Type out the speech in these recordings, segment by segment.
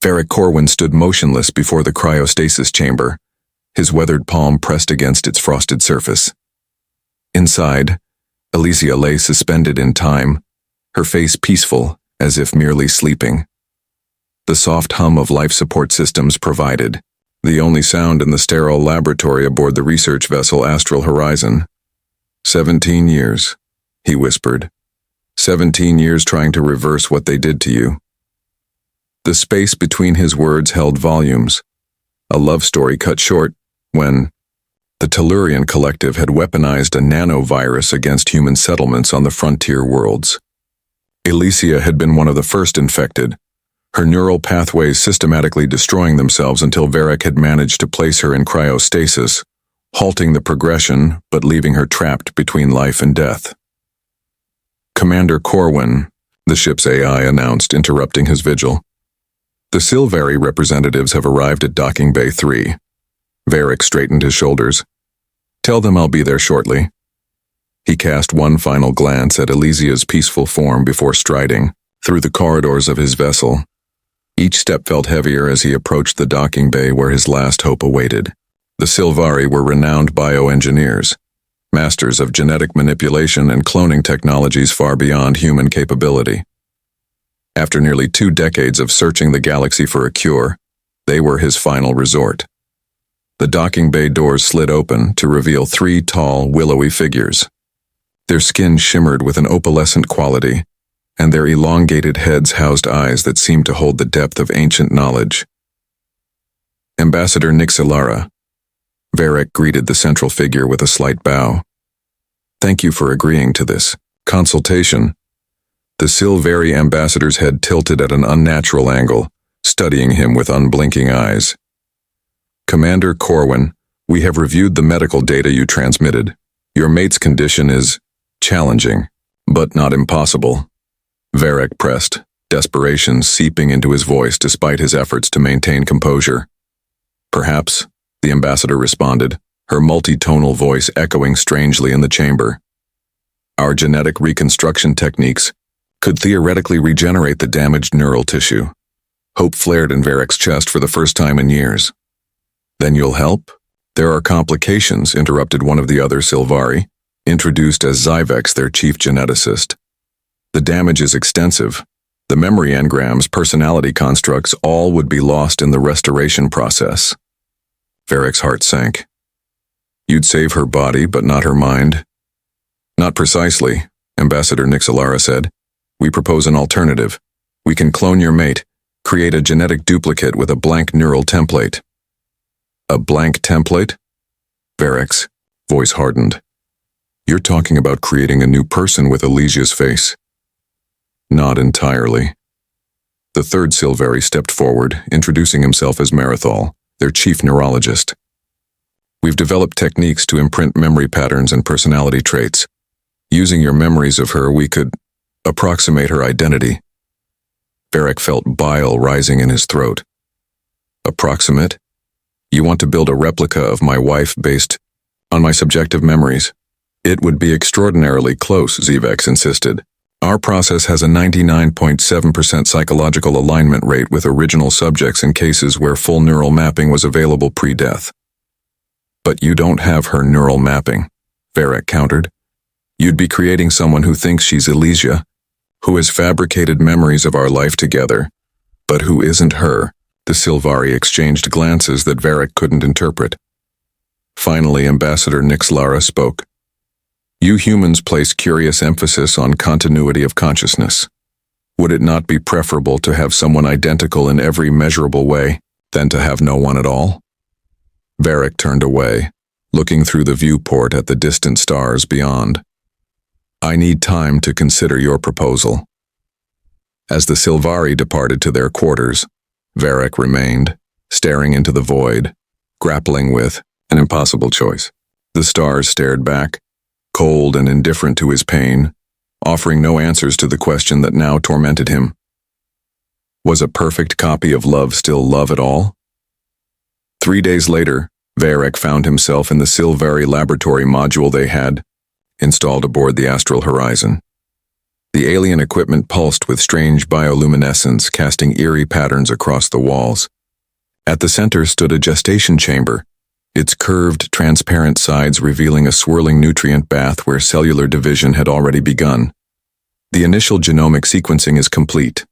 Varric Corwin stood motionless before the cryostasis chamber, his weathered palm pressed against its frosted surface. Inside, Elysia lay suspended in time, her face peaceful, as if merely sleeping. The soft hum of life support systems provided, the only sound in the sterile laboratory aboard the research vessel Astral Horizon. 17 years, he whispered. 17 years trying to reverse what they did to you. The space between his words held volumes, a love story cut short when the Tellurian Collective had weaponized a nanovirus against human settlements on the frontier worlds. Elysia had been one of the first infected, her neural pathways systematically destroying themselves until Varric had managed to place her in cryostasis, halting the progression but leaving her trapped between life and death. Commander Corwin, the ship's AI announced, interrupting his vigil. The Silvari representatives have arrived at Docking Bay 3. Varric straightened his shoulders. Tell them I'll be there shortly. He cast one final glance at Elysia's peaceful form before striding through the corridors of his vessel. Each step felt heavier as he approached the docking bay where his last hope awaited. The Silvari were renowned bioengineers, masters of genetic manipulation and cloning technologies far beyond human capability. After nearly 2 decades of searching the galaxy for a cure, they were his final resort. The docking bay doors slid open to reveal 3 tall, willowy figures. Their skin shimmered with an opalescent quality, and their elongated heads housed eyes that seemed to hold the depth of ancient knowledge. Ambassador Nixalara. Varric greeted the central figure with a slight bow. Thank you for agreeing to this consultation. The Silvari ambassador's head tilted at an unnatural angle, studying him with unblinking eyes. Commander Corwin, we have reviewed the medical data you transmitted. Your mate's condition is challenging, but not impossible. Varric pressed, desperation seeping into his voice despite his efforts to maintain composure. Perhaps, the ambassador responded, her multi-tonal voice echoing strangely in the chamber. Our genetic reconstruction techniques could theoretically regenerate the damaged neural tissue. Hope flared in Varric's chest for the first time in years. Then you'll help? There are complications, interrupted one of the other Silvari, introduced as Zyvex, their chief geneticist. The damage is extensive. The memory engrams, personality constructs, all would be lost in the restoration process. Varric's heart sank. You'd save her body, but not her mind? Not precisely, Ambassador Nixalara said. We propose an alternative. We can clone your mate, create a genetic duplicate with a blank neural template. A blank template? Varric's voice hardened. You're talking about creating a new person with Elysia's face. Not entirely. The third Silvari stepped forward, introducing himself as Marathol, their chief neurologist. We've developed techniques to imprint memory patterns and personality traits. Using your memories of her, we could approximate her identity. Varric felt bile rising in his throat. Approximate? You want to build a replica of my wife based on my subjective memories? It would be extraordinarily close, Zyvex insisted. Our process has a 99.7% psychological alignment rate with original subjects in cases where full neural mapping was available pre-death. But you don't have her neural mapping, Varric countered. You'd be creating someone who thinks she's Elysia, who has fabricated memories of our life together, but who isn't her. The Silvari exchanged glances that Varric couldn't interpret. Finally, Ambassador Nixalara spoke. You humans place curious emphasis on continuity of consciousness. Would it not be preferable to have someone identical in every measurable way than to have no one at all? Varric turned away, looking through the viewport at the distant stars beyond. I need time to consider your proposal. As the Silvari departed to their quarters, Varric remained, staring into the void, grappling with an impossible choice. The stars stared back, cold and indifferent to his pain, offering no answers to the question that now tormented him. Was a perfect copy of love still love at all? 3 days later, Varric found himself in the Silvari laboratory module they had installed aboard the Astral Horizon. The alien equipment pulsed with strange bioluminescence, casting eerie patterns across the walls. At the center stood a gestation chamber, its curved, transparent sides revealing a swirling nutrient bath where cellular division had already begun. The initial genomic sequencing is complete,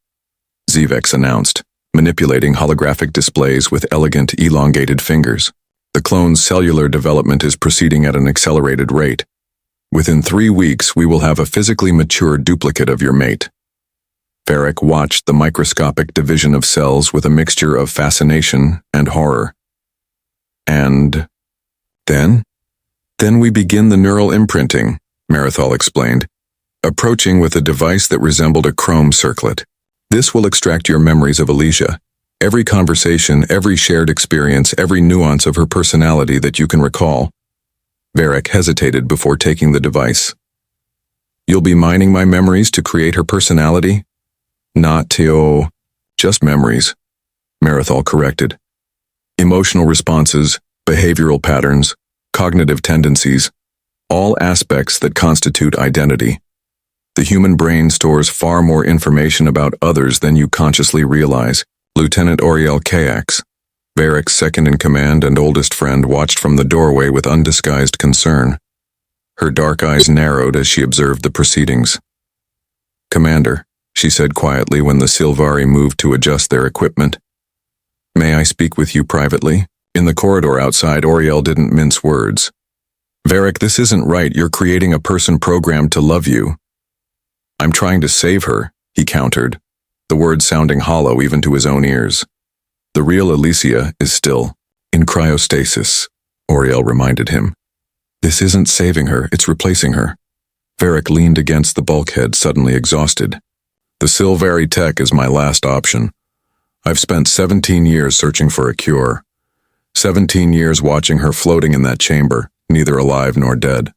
Zivex announced, manipulating holographic displays with elegant, elongated fingers. The clone's cellular development is proceeding at an accelerated rate. Within 3 weeks, we will have a physically mature duplicate of your mate. Varric watched the microscopic division of cells with a mixture of fascination and horror. And then? Then we begin the neural imprinting, Marathol explained, approaching with a device that resembled a chrome circlet. This will extract your memories of Elysia, every conversation, every shared experience, every nuance of her personality that you can recall. Varric hesitated before taking the device. You'll be mining my memories to create her personality? Not just memories, Marathol corrected. Emotional responses, behavioral patterns, cognitive tendencies, all aspects that constitute identity. The human brain stores far more information about others than you consciously realize. Lieutenant Oriel Kayax, Varric's second-in-command and oldest friend, watched from the doorway with undisguised concern. Her dark eyes narrowed as she observed the proceedings. "Commander," she said quietly when the Silvari moved to adjust their equipment. "May I speak with you privately?" In the corridor outside, Oriel didn't mince words. "Varric, this isn't right. You're creating a person programmed to love you." "I'm trying to save her," he countered, the words sounding hollow even to his own ears. "The real Elysia is still in cryostasis," Oriel reminded him. "This isn't saving her, it's replacing her." Varric leaned against the bulkhead, suddenly exhausted. "The Silvari tech is my last option. I've spent 17 years searching for a cure. 17 years watching her floating in that chamber, neither alive nor dead.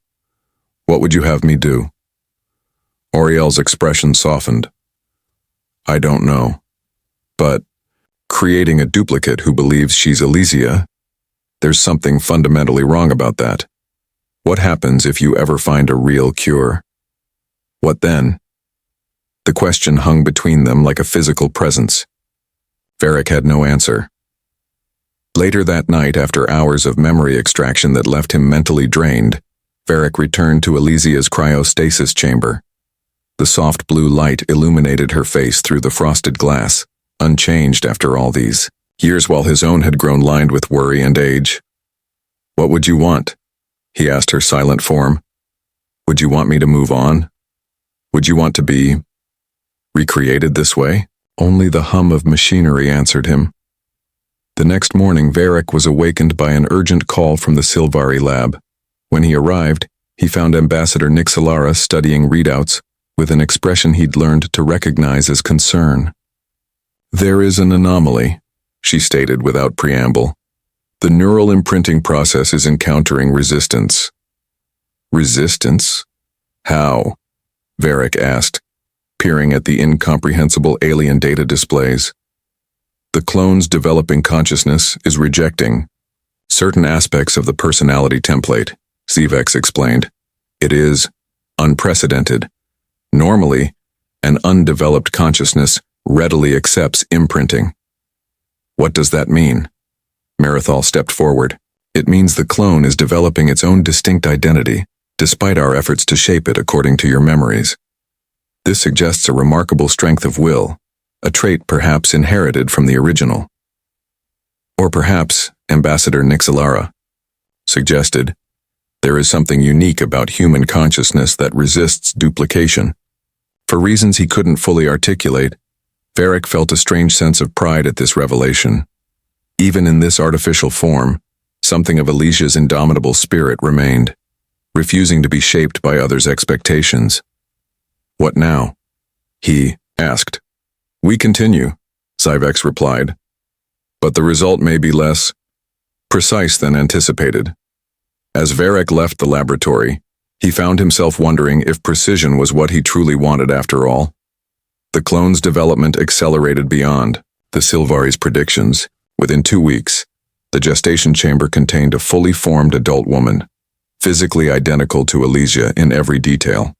What would you have me do?" Oriel's expression softened. "I don't know. But creating a duplicate who believes she's Elysia, there's something fundamentally wrong about that. What happens if you ever find a real cure? What then?" The question hung between them like a physical presence. Varric had no answer. Later that night, after hours of memory extraction that left him mentally drained, Varric returned to Elysia's cryostasis chamber. The soft blue light illuminated her face through the frosted glass, unchanged after all these years while his own had grown lined with worry and age. "What would you want?" he asked her silent form. "Would you want me to move on? Would you want to be recreated this way?" Only the hum of machinery answered him. The next morning, Varric was awakened by an urgent call from the Silvari lab. When he arrived, he found Ambassador Nixalara studying readouts with an expression he'd learned to recognize as concern. "There is an anomaly," she stated without preamble. "The neural imprinting process is encountering resistance." "Resistance? How?" Varric asked, peering at the incomprehensible alien data displays. "The clone's developing consciousness is rejecting certain aspects of the personality template," Zivex explained. "It is unprecedented. Normally, an undeveloped consciousness readily accepts imprinting." "What does that mean?" Marathol stepped forward. "It means the clone is developing its own distinct identity, despite our efforts to shape it according to your memories. This suggests a remarkable strength of will, a trait perhaps inherited from the original." "Or perhaps," Ambassador Nixalara suggested, "there is something unique about human consciousness that resists duplication." For reasons he couldn't fully articulate, Varric felt a strange sense of pride at this revelation. Even in this artificial form, something of Elysia's indomitable spirit remained, refusing to be shaped by others' expectations. "What now?" he asked. "We continue," Zivex replied. "But the result may be less precise than anticipated." As Varric left the laboratory, he found himself wondering if precision was what he truly wanted after all. The clone's development accelerated beyond the Silvari's predictions. Within 2 weeks, the gestation chamber contained a fully formed adult woman, physically identical to Elysia in every detail.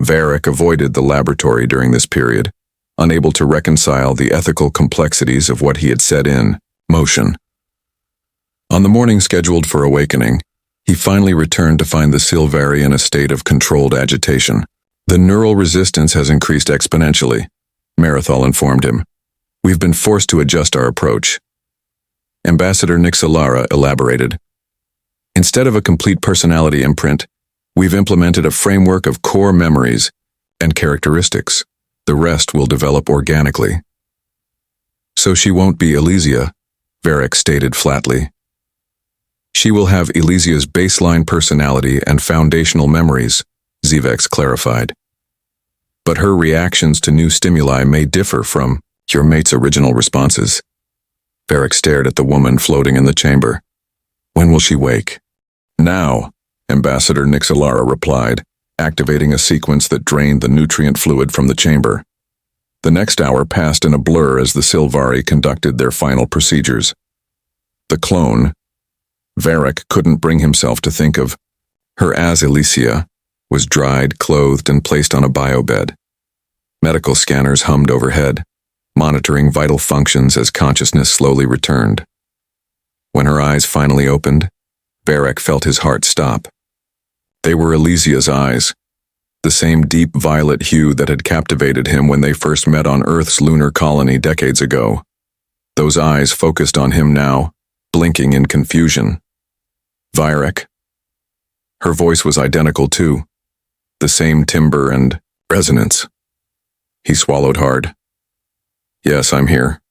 Varric avoided the laboratory during this period, unable to reconcile the ethical complexities of what he had set in motion. On the morning scheduled for awakening, he finally returned to find the Sylvari in a state of controlled agitation. The neural resistance has increased exponentially, Marathol informed him. We've been forced to adjust our approach. Ambassador Nixalara elaborated. Instead of a complete personality imprint, we've implemented a framework of core memories and characteristics. The rest will develop organically. So she won't be Elysia, Varric stated flatly. She will have Elysia's baseline personality and foundational memories, Zivex clarified. But her reactions to new stimuli may differ from your mate's original responses. Varric stared at the woman floating in the chamber. When will she wake? Now, Ambassador Nixalara replied, activating a sequence that drained the nutrient fluid from the chamber. The next hour passed in a blur as the Sylvari conducted their final procedures. The clone, Varric couldn't bring himself to think of her as Elysia, was dried, clothed, and placed on a biobed. Medical scanners hummed overhead, monitoring vital functions as consciousness slowly returned. When her eyes finally opened, Varric felt his heart stop. They were Elysia's eyes, the same deep violet hue that had captivated him when they first met on Earth's lunar colony decades ago. Those eyes focused on him now, blinking in confusion. Varric. Her voice was identical too, the same timbre and resonance. He swallowed hard. Yes, I'm here.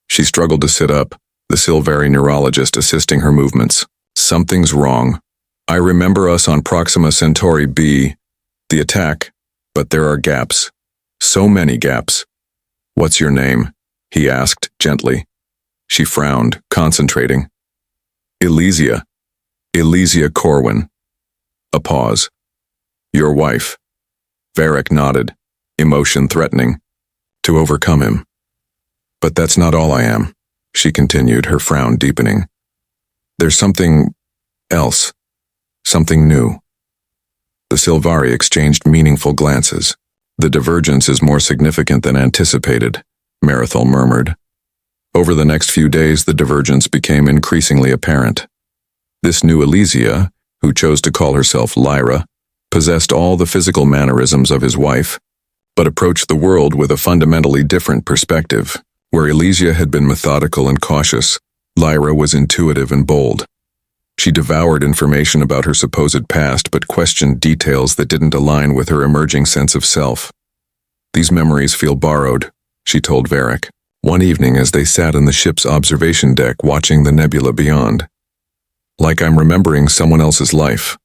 She struggled to sit up, the Sylvari neurologist assisting her movements. Something's wrong. I remember us on Proxima Centauri B, the attack, but there are gaps. So many gaps. What's your name? He asked gently. She frowned, concentrating. Elysia. Elysia Corwin. A pause. Your wife. Varric nodded, emotion threatening. To overcome him. But that's not all I am, she continued, her frown deepening. There's something else. Something new. The Sylvari exchanged meaningful glances. The divergence is more significant than anticipated, Marathol murmured. Over the next few days, the divergence became increasingly apparent. This new Elysia, who chose to call herself Lyra, possessed all the physical mannerisms of his wife, but approached the world with a fundamentally different perspective. Where Elysia had been methodical and cautious, Lyra was intuitive and bold. She devoured information about her supposed past but questioned details that didn't align with her emerging sense of self. These memories feel borrowed, she told Varric, one evening as they sat in the ship's observation deck watching the nebula beyond. Like I'm remembering someone else's life.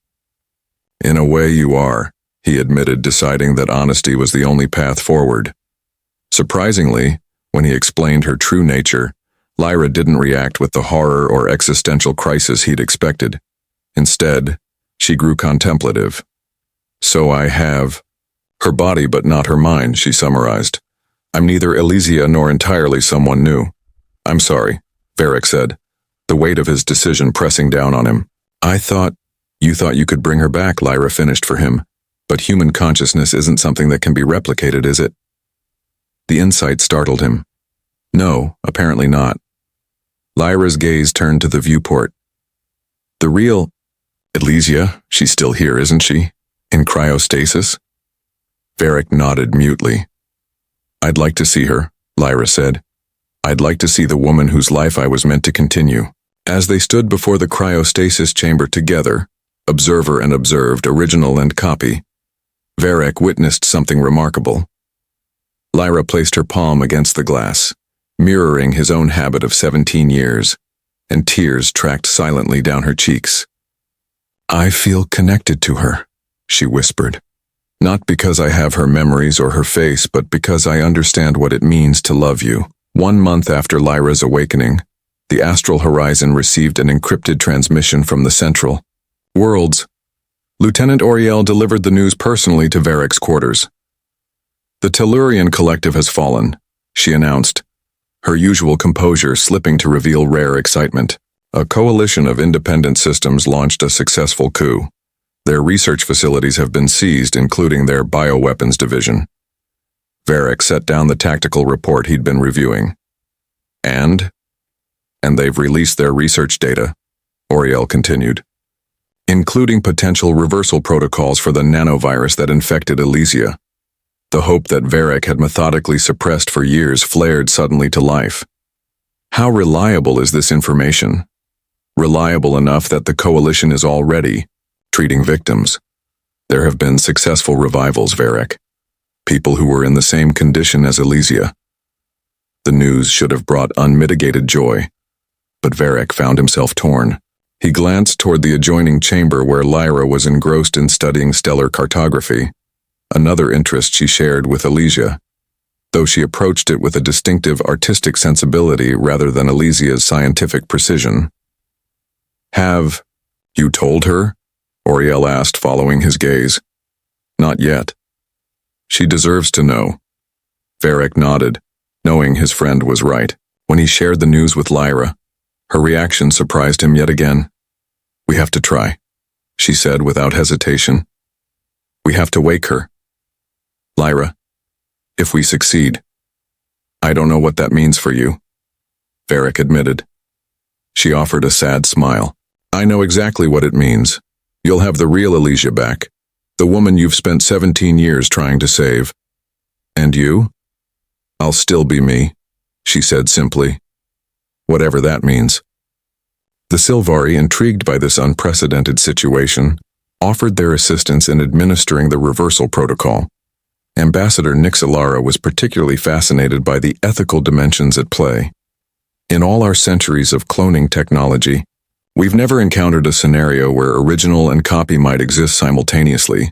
In a way you are, he admitted, deciding that honesty was the only path forward. Surprisingly, when he explained her true nature, Lyra didn't react with the horror or existential crisis he'd expected. Instead, she grew contemplative. So I have her body but not her mind, she summarized. I'm neither Elysia nor entirely someone new. I'm sorry, Varric said, the weight of his decision pressing down on him. You thought you could bring her back, Lyra finished for him. But human consciousness isn't something that can be replicated, is it? The insight startled him. No, apparently not. Lyra's gaze turned to the viewport. The real Elysia, she's still here, isn't she? In cryostasis? Varric nodded mutely. I'd like to see her, Lyra said. I'd like to see the woman whose life I was meant to continue. As they stood before the cryostasis chamber together, observer and observed, original and copy, Varric witnessed something remarkable. Lyra placed her palm against the glass, mirroring his own habit of 17 years, and tears tracked silently down her cheeks. I feel connected to her, she whispered. Not because I have her memories or her face, but because I understand what it means to love you. 1 month after Lyra's awakening, the astral horizon received an encrypted transmission from the Central. Worlds. Lieutenant Oriel delivered the news personally to Varric's quarters. The Tellurian collective has fallen, she announced, her usual composure slipping to reveal rare excitement. A coalition of independent systems launched a successful coup. Their research facilities have been seized, including their bioweapons division. Varric set down the tactical report he'd been reviewing. And they've released their research data, Oriel continued, including potential reversal protocols for the nanovirus that infected Elysia. The hope that Varric had methodically suppressed for years flared suddenly to life. How reliable is this information? Reliable enough that the coalition is already treating victims. There have been successful revivals, Varric. People who were in the same condition as Elysia. The news should have brought unmitigated joy, but Varric found himself torn. He glanced toward the adjoining chamber where Lyra was engrossed in studying stellar cartography, another interest she shared with Elysia, though she approached it with a distinctive artistic sensibility rather than Elysia's scientific precision. Have you told her? Oriel asked, following his gaze. Not yet. She deserves to know. Varric nodded, knowing his friend was right. When he shared the news with Lyra, her reaction surprised him yet again. We have to try, she said without hesitation. We have to wake her. Lyra, if we succeed. I don't know what that means for you, Varric admitted. She offered a sad smile. I know exactly what it means. You'll have the real Elysia back, the woman you've spent 17 years trying to save. And you? I'll still be me, she said simply. Whatever that means. The Sylvari, intrigued by this unprecedented situation, offered their assistance in administering the reversal protocol. Ambassador Nixalara was particularly fascinated by the ethical dimensions at play. In all our centuries of cloning technology, we've never encountered a scenario where original and copy might exist simultaneously,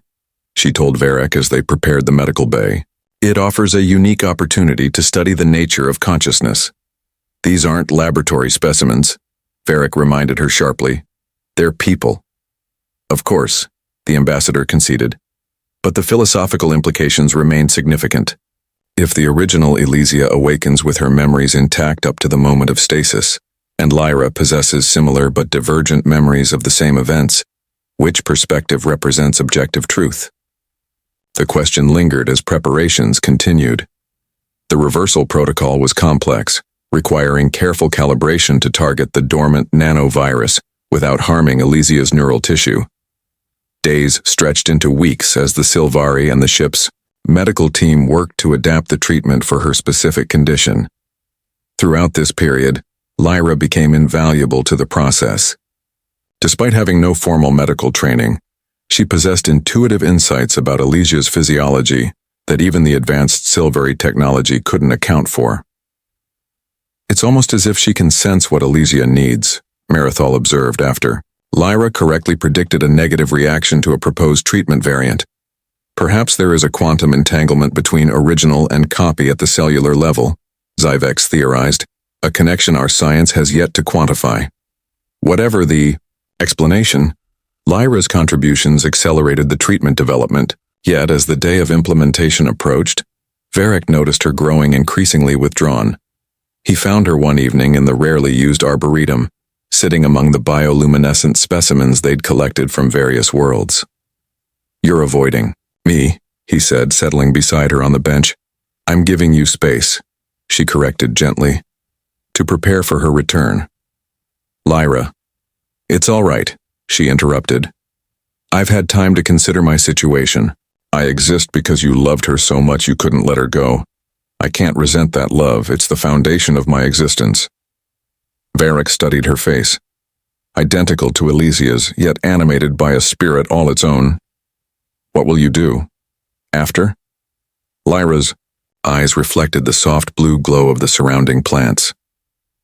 she told Varric as they prepared the medical bay. It offers a unique opportunity to study the nature of consciousness. These aren't laboratory specimens, Varric reminded her sharply. They're people. Of course, the ambassador conceded, but the philosophical implications remain significant. If the original Elysia awakens with her memories intact up to the moment of stasis, and Lyra possesses similar but divergent memories of the same events, which perspective represents objective truth? The question lingered as preparations continued. The reversal protocol was complex, requiring careful calibration to target the dormant nanovirus without harming Elysia's neural tissue. Days stretched into weeks as the Sylvari and the ship's medical team worked to adapt the treatment for her specific condition. Throughout this period, Lyra became invaluable to the process. Despite having no formal medical training, she possessed intuitive insights about Elysia's physiology that even the advanced Sylvari technology couldn't account for. It's almost as if she can sense what Elysia needs, Marathol observed after. Lyra correctly predicted a negative reaction to a proposed treatment variant. Perhaps there is a quantum entanglement between original and copy at the cellular level, Zyvex theorized, a connection our science has yet to quantify. Whatever the explanation, Lyra's contributions accelerated the treatment development, yet as the day of implementation approached, Varric noticed her growing increasingly withdrawn. He found her one evening in the rarely used arboretum, sitting among the bioluminescent specimens they'd collected from various worlds. You're avoiding me, he said, settling beside her on the bench. I'm giving you space, she corrected gently, to prepare for her return. Lyra. It's all right, she interrupted. I've had time to consider my situation. I exist because you loved her so much you couldn't let her go. I can't resent that love, it's the foundation of my existence. Varric studied her face. Identical to Elysia's, yet animated by a spirit all its own. What will you do? After? Lyra's eyes reflected the soft blue glow of the surrounding plants.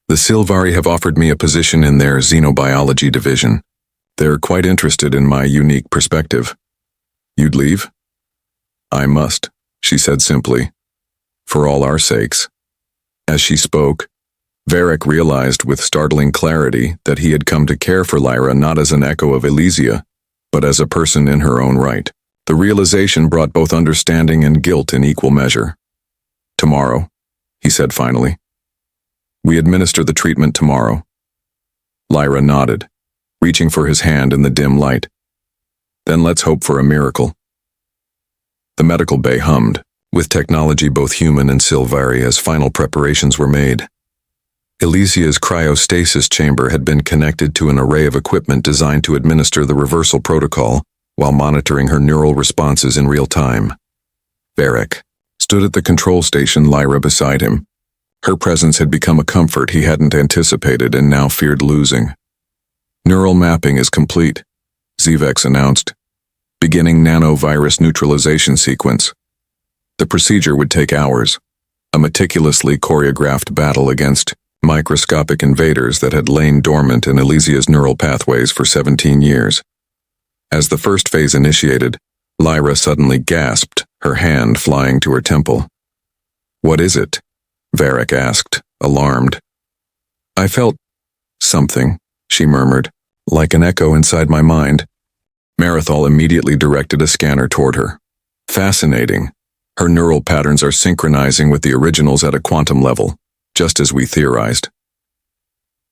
The Sylvari have offered me a position in their xenobiology division. They're quite interested in my unique perspective. You'd leave? I must, she said simply. For all our sakes. As she spoke, Varric realized with startling clarity that he had come to care for Lyra not as an echo of Elysia, but as a person in her own right. The realization brought both understanding and guilt in equal measure. Tomorrow, he said finally. We administer the treatment tomorrow. Lyra nodded, reaching for his hand in the dim light. Then let's hope for a miracle. The medical bay hummed, with technology both human and Sylvari as final preparations were made. Elysia's cryostasis chamber had been connected to an array of equipment designed to administer the reversal protocol while monitoring her neural responses in real time. Varric stood at the control station, Lyra beside him. Her presence had become a comfort he hadn't anticipated and now feared losing. Neural mapping is complete, Zvex announced, beginning nanovirus neutralization sequence. The procedure would take hours, a meticulously choreographed battle against microscopic invaders that had lain dormant in Elysia's neural pathways for 17 years. As the first phase initiated, Lyra suddenly gasped, her hand flying to her temple. "What is it?" Varric asked, alarmed. "I felt something," she murmured, "like an echo inside my mind." Marathol immediately directed a scanner toward her. "Fascinating. Her neural patterns are synchronizing with the originals at a quantum level, just as we theorized."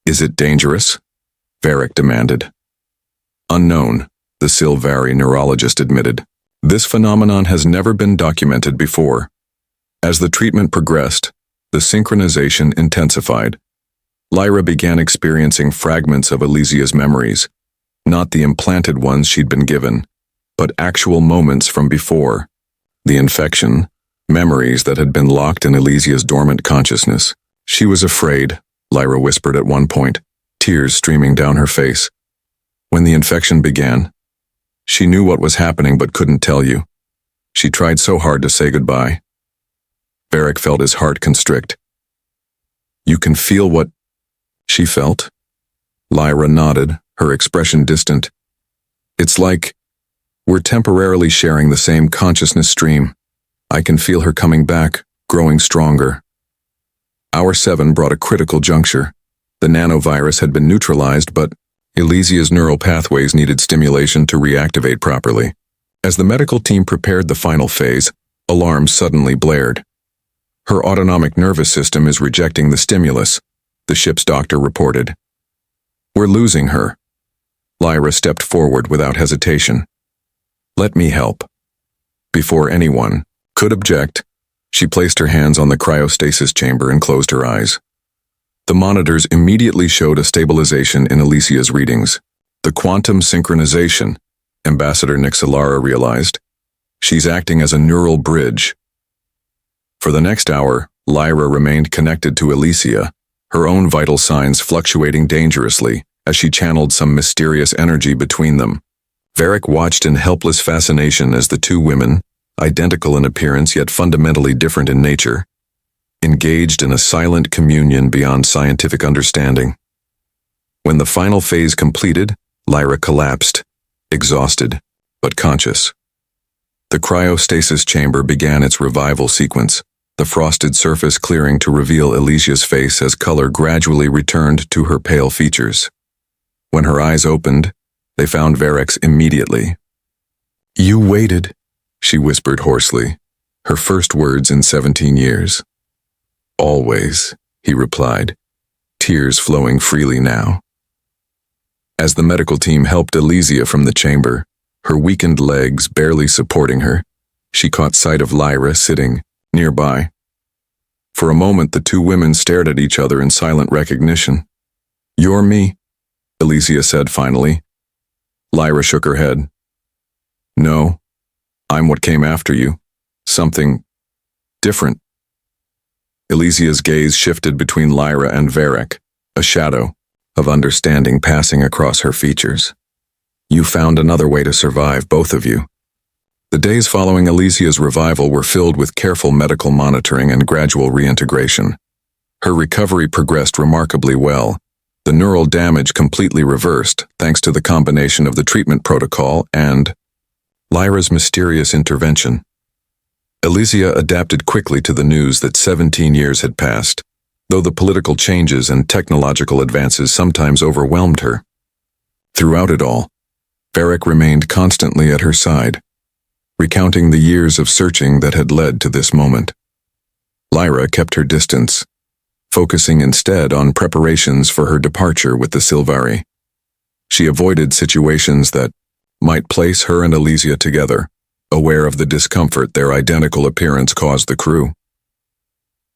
"Is it dangerous?" Varric demanded. "Unknown," the Sylvari neurologist admitted. "This phenomenon has never been documented before." As the treatment progressed, the synchronization intensified. Lyra began experiencing fragments of Elysia's memories, not the implanted ones she'd been given, but actual moments from before. The infection, memories that had been locked in Elysia's dormant consciousness. "She was afraid," Lyra whispered at one point, tears streaming down her face. "When the infection began, she knew what was happening but couldn't tell you. She tried so hard to say goodbye." Varric felt his heart constrict. "You can feel what she felt?" Lyra nodded, her expression distant. "It's like we're temporarily sharing the same consciousness stream. I can feel her coming back, growing stronger." Hour 7 brought a critical juncture. The nanovirus had been neutralized, but Elysia's neural pathways needed stimulation to reactivate properly. As the medical team prepared the final phase, alarms suddenly blared. "Her autonomic nervous system is rejecting the stimulus," the ship's doctor reported. "We're losing her." Lyra stepped forward without hesitation. "Let me help." Before anyone could object, she placed her hands on the cryostasis chamber and closed her eyes. The monitors immediately showed a stabilization in Elysia's readings. The quantum synchronization, Ambassador Nixalara realized. She's acting as a neural bridge. For the next hour, Lyra remained connected to Elysia, her own vital signs fluctuating dangerously as she channeled some mysterious energy between them. Varric watched in helpless fascination as the two women, identical in appearance yet fundamentally different in nature, engaged in a silent communion beyond scientific understanding. When the final phase completed, Lyra collapsed, exhausted, but conscious. The cryostasis chamber began its revival sequence, the frosted surface clearing to reveal Elysia's face as color gradually returned to her pale features. When her eyes opened, they found Varric's immediately. "You waited," she whispered hoarsely, her first words in 17 years. "Always," he replied, tears flowing freely now. As the medical team helped Elysia from the chamber, her weakened legs barely supporting her, she caught sight of Lyra sitting nearby. For a moment, the two women stared at each other in silent recognition. "You're me," Elysia said finally. Lyra shook her head. "No, I'm what came after you. Something different." Elysia's gaze shifted between Lyra and Varric, a shadow of understanding passing across her features. "You found another way to survive, both of you." The days following Elysia's revival were filled with careful medical monitoring and gradual reintegration. Her recovery progressed remarkably well, the neural damage completely reversed thanks to the combination of the treatment protocol and Lyra's mysterious intervention. Elysia adapted quickly to the news that 17 years had passed, though the political changes and technological advances sometimes overwhelmed her. Throughout it all, Varric remained constantly at her side, recounting the years of searching that had led to this moment. Lyra kept her distance, focusing instead on preparations for her departure with the Sylvari. She avoided situations that might place her and Elysia together, aware of the discomfort their identical appearance caused the crew.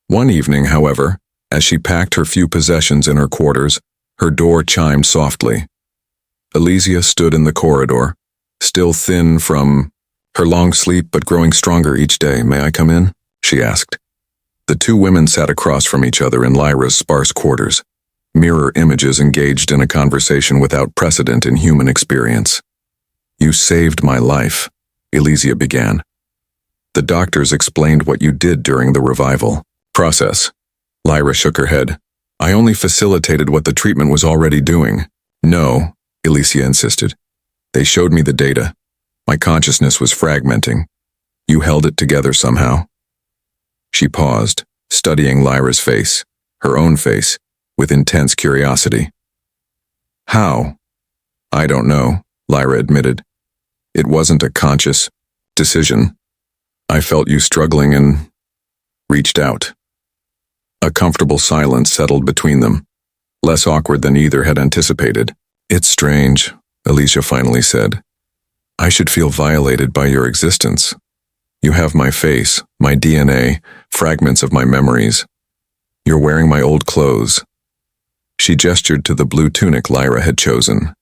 One evening, however, as she packed her few possessions in her quarters, her door chimed softly. Elysia stood in the corridor, still thin from her long sleep but growing stronger each day. "May I come in?" she asked. The two women sat across from each other in Lyra's sparse quarters, mirror images engaged in a conversation without precedent in human experience. "You saved my life," Elysia began. "The doctors explained what you did during the revival process." Lyra shook her head. "I only facilitated what the treatment was already doing." "No," Elysia insisted. "They showed me the data. My consciousness was fragmenting. You held it together somehow." She paused, studying Lyra's face, her own face, with intense curiosity. "How?" "I don't know," Lyra admitted. "It wasn't a conscious decision. I felt you struggling and reached out." A comfortable silence settled between them, less awkward than either had anticipated. "It's strange," Elysia finally said. "I should feel violated by your existence. You have my face, my DNA, fragments of my memories. You're wearing my old clothes." She gestured to the blue tunic Lyra had chosen.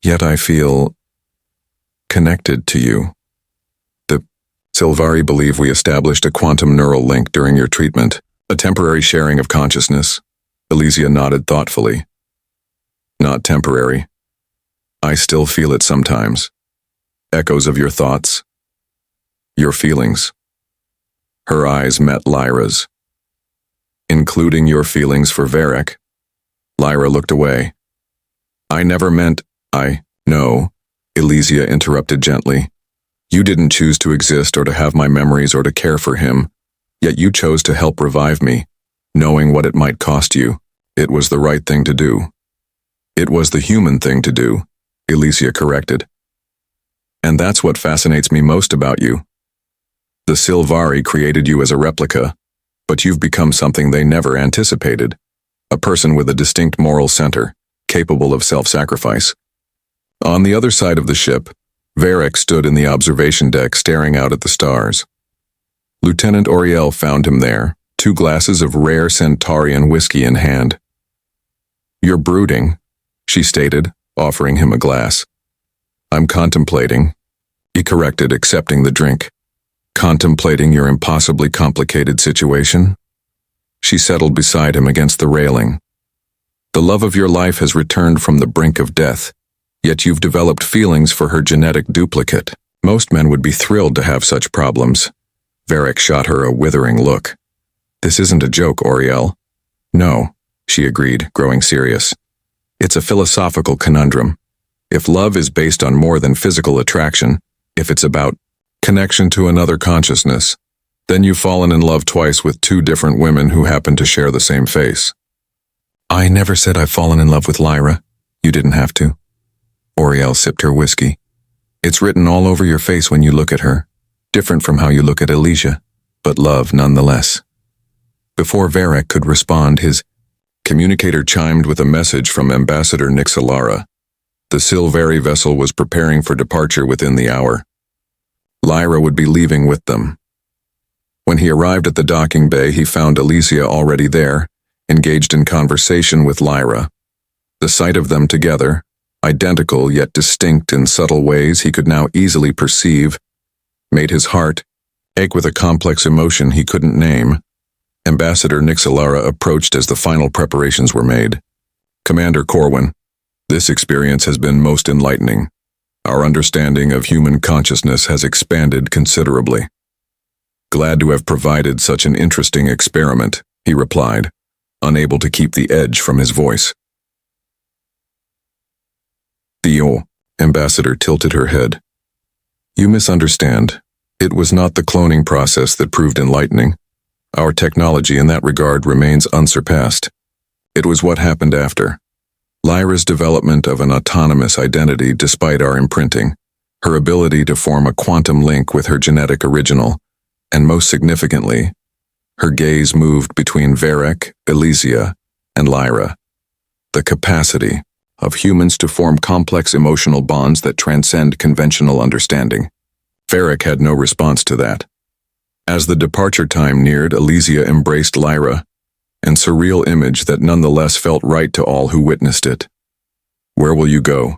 "Yet I feel connected to you. The Silvari believe we established a quantum neural link during your treatment, a temporary sharing of consciousness." Elysia nodded thoughtfully. "Not temporary. I still feel it sometimes. Echoes of your thoughts, your feelings." Her eyes met Lyra's. "Including your feelings for Varric." Lyra looked away. "I never meant, no," Elysia interrupted gently. "You didn't choose to exist or to have my memories or to care for him, yet you chose to help revive me, knowing what it might cost you. It was the right thing to do." "It was the human thing to do," Elysia corrected. "And that's what fascinates me most about you. The Silvari created you as a replica, but you've become something they never anticipated. A person with a distinct moral center, capable of self-sacrifice." On the other side of the ship, Varric stood in the observation deck staring out at the stars. Lieutenant Oriel found him there, 2 glasses of rare Centaurian whiskey in hand. "You're brooding," she stated, offering him a glass. "I'm contemplating," he corrected, accepting the drink. "Contemplating your impossibly complicated situation?" She settled beside him against the railing. "The love of your life has returned from the brink of death, yet you've developed feelings for her genetic duplicate. Most men would be thrilled to have such problems." Varric shot her a withering look. "This isn't a joke, Oriel." "No," she agreed, growing serious. "It's a philosophical conundrum. If love is based on more than physical attraction, if it's about connection to another consciousness, then you've fallen in love twice with 2 different women who happen to share the same face." "I never said I've fallen in love with Lyra. You didn't have to." Oriel sipped her whiskey. "It's written all over your face when you look at her, different from how you look at Elysia, but love nonetheless." Before Varric could respond, his communicator chimed with a message from Ambassador Nixalara. The Silvari vessel was preparing for departure within the hour. Lyra would be leaving with them. When he arrived at the docking bay, he found Elysia already there, engaged in conversation with Lyra. The sight of them together, identical yet distinct in subtle ways he could now easily perceive, made his heart ache with a complex emotion he couldn't name. Ambassador Nixalara approached as the final preparations were made. "Commander Corwin, this experience has been most enlightening. Our understanding of human consciousness has expanded considerably." "Glad to have provided such an interesting experiment," he replied, unable to keep the edge from his voice. "Theo," Ambassador tilted her head. "You misunderstand. It was not the cloning process that proved enlightening. Our technology in that regard remains unsurpassed. It was what happened after. Lyra's development of an autonomous identity despite our imprinting, her ability to form a quantum link with her genetic original, and most significantly, her gaze moved between Varric, Elysia, and Lyra. The capacity, of humans to form complex emotional bonds that transcend conventional understanding. Varric had no response to that. As the departure time neared, Elysia embraced Lyra, an surreal image that nonetheless felt right to all who witnessed it. "Where will you go?"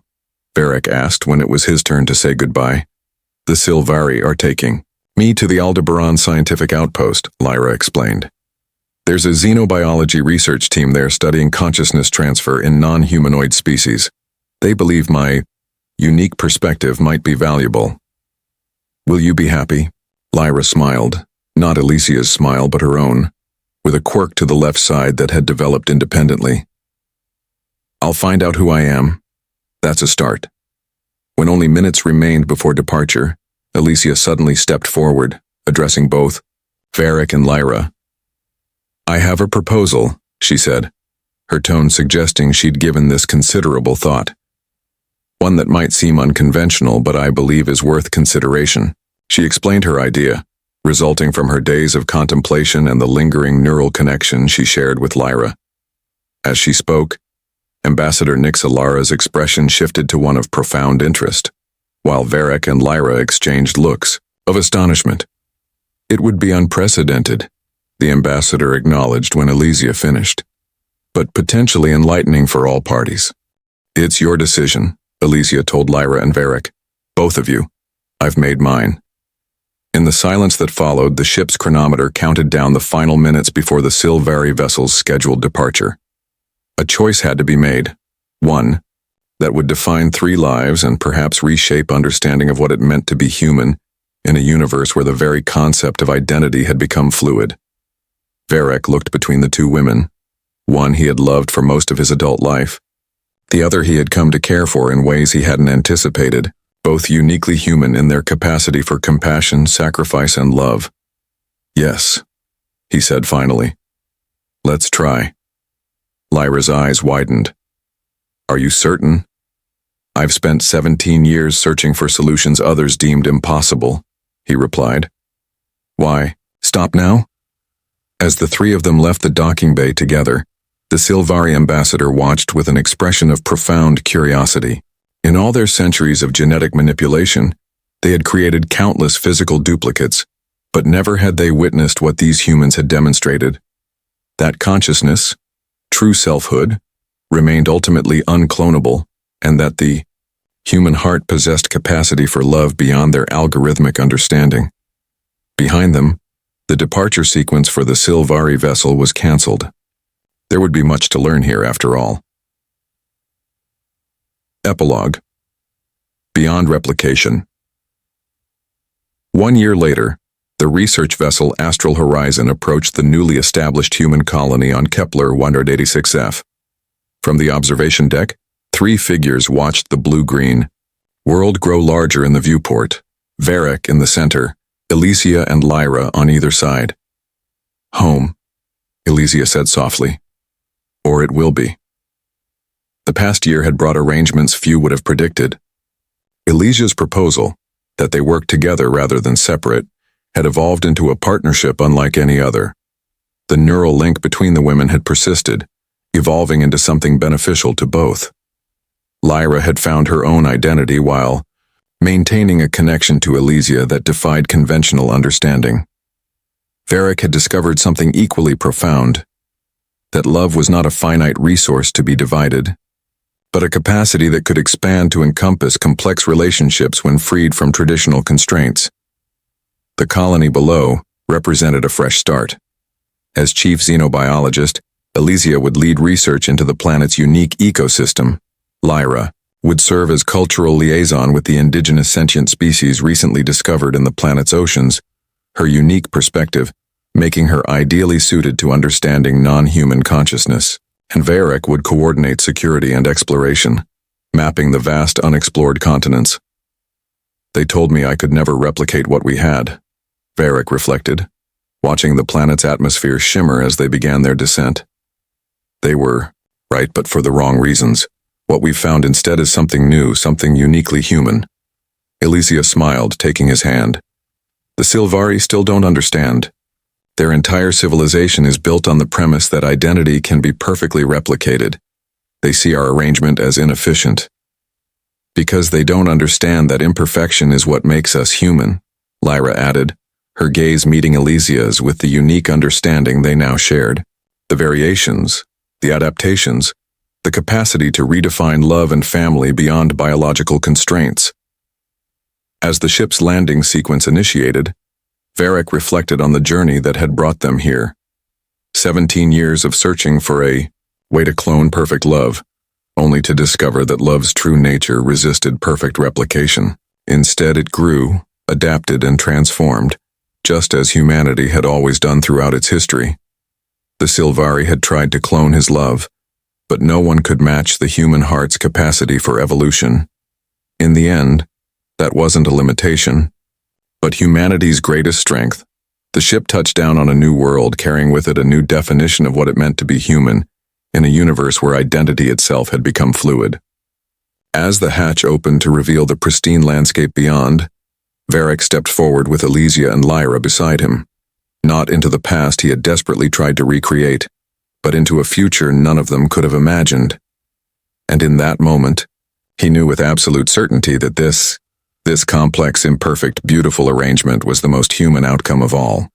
Varric asked when it was his turn to say goodbye. "The Silvari are taking me to the Aldebaran scientific outpost," Lyra explained. "There's a xenobiology research team there studying consciousness transfer in non-humanoid species. They believe my unique perspective might be valuable." "Will you be happy?" Lyra smiled, not Elysia's smile but her own, with a quirk to the left side that had developed independently. "I'll find out who I am. That's a start." When only minutes remained before departure, Elysia suddenly stepped forward, addressing both Varric and Lyra. "I have a proposal," she said, her tone suggesting she'd given this considerable thought. "One that might seem unconventional, but I believe is worth consideration." She explained her idea, resulting from her days of contemplation and the lingering neural connection she shared with Lyra. As she spoke, Ambassador Nixalara's expression shifted to one of profound interest, while Varric and Lyra exchanged looks of astonishment. "It would be unprecedented," the ambassador acknowledged when Elysia finished, "but potentially enlightening for all parties." "It's your decision," Elysia told Lyra and Varric. "Both of you. I've made mine." In the silence that followed, the ship's chronometer counted down the final minutes before the Silvari vessel's scheduled departure. A choice had to be made. One that would define 3 lives and perhaps reshape understanding of what it meant to be human in a universe where the very concept of identity had become fluid. Varric looked between the 2 women. One he had loved for most of his adult life. The other he had come to care for in ways he hadn't anticipated, both uniquely human in their capacity for compassion, sacrifice, and love. "Yes," he said finally. "Let's try." Lyra's eyes widened. "Are you certain?" "I've spent 17 years searching for solutions others deemed impossible," he replied. "Why, stop now?" As the 3 of them left the docking bay together, the Silvari ambassador watched with an expression of profound curiosity. In all their centuries of genetic manipulation, they had created countless physical duplicates, but never had they witnessed what these humans had demonstrated. That consciousness, true selfhood, remained ultimately unclonable, and that the human heart possessed capacity for love beyond their algorithmic understanding. Behind them, the departure sequence for the Silvari vessel was cancelled. There would be much to learn here after all. Epilogue. Beyond replication. 1 year later, the research vessel Astral Horizon approached the newly established human colony on Kepler 186f. From the observation deck, 3 figures watched the blue-green world grow larger in the viewport, Varric in the center, Elysia and Lyra on either side. "Home," Elysia said softly. "Or it will be." The past year had brought arrangements few would have predicted. Elysia's proposal, that they work together rather than separate, had evolved into a partnership unlike any other. The neural link between the women had persisted, evolving into something beneficial to both. Lyra had found her own identity while maintaining a connection to Elysia that defied conventional understanding. Varric had discovered something equally profound, that love was not a finite resource to be divided, but a capacity that could expand to encompass complex relationships when freed from traditional constraints. The colony below represented a fresh start. As chief xenobiologist, Elysia would lead research into the planet's unique ecosystem. Lyra would serve as cultural liaison with the indigenous sentient species recently discovered in the planet's oceans, her unique perspective making her ideally suited to understanding non-human consciousness. And Varric would coordinate security and exploration, mapping the vast unexplored continents. "They told me I could never replicate what we had," Varric reflected, watching the planet's atmosphere shimmer as they began their descent. "They were right, but for the wrong reasons. What we've found instead is something new, something uniquely human." Elysia smiled, taking his hand. "The Silvari still don't understand. Their entire civilization is built on the premise that identity can be perfectly replicated. They see our arrangement as inefficient. Because they don't understand that imperfection is what makes us human, Lyra added, her gaze meeting Elysia's with the unique understanding they now shared. The variations, the adaptations, the capacity to redefine love and family beyond biological constraints. As the ship's landing sequence initiated, Varric reflected on the journey that had brought them here. 17 years of searching for a way to clone perfect love, only to discover that love's true nature resisted perfect replication. Instead, it grew, adapted, and transformed, just as humanity had always done throughout its history. The Sylvari had tried to clone his love, but no one could match the human heart's capacity for evolution. In the end, that wasn't a limitation, but humanity's greatest strength. The ship touched down on a new world, carrying with it a new definition of what it meant to be human, in a universe where identity itself had become fluid. As the hatch opened to reveal the pristine landscape beyond, Varric stepped forward with Elysia and Lyra beside him. Not into the past he had desperately tried to recreate, but into a future none of them could have imagined. And in that moment, he knew with absolute certainty that this complex, imperfect, beautiful arrangement was the most human outcome of all.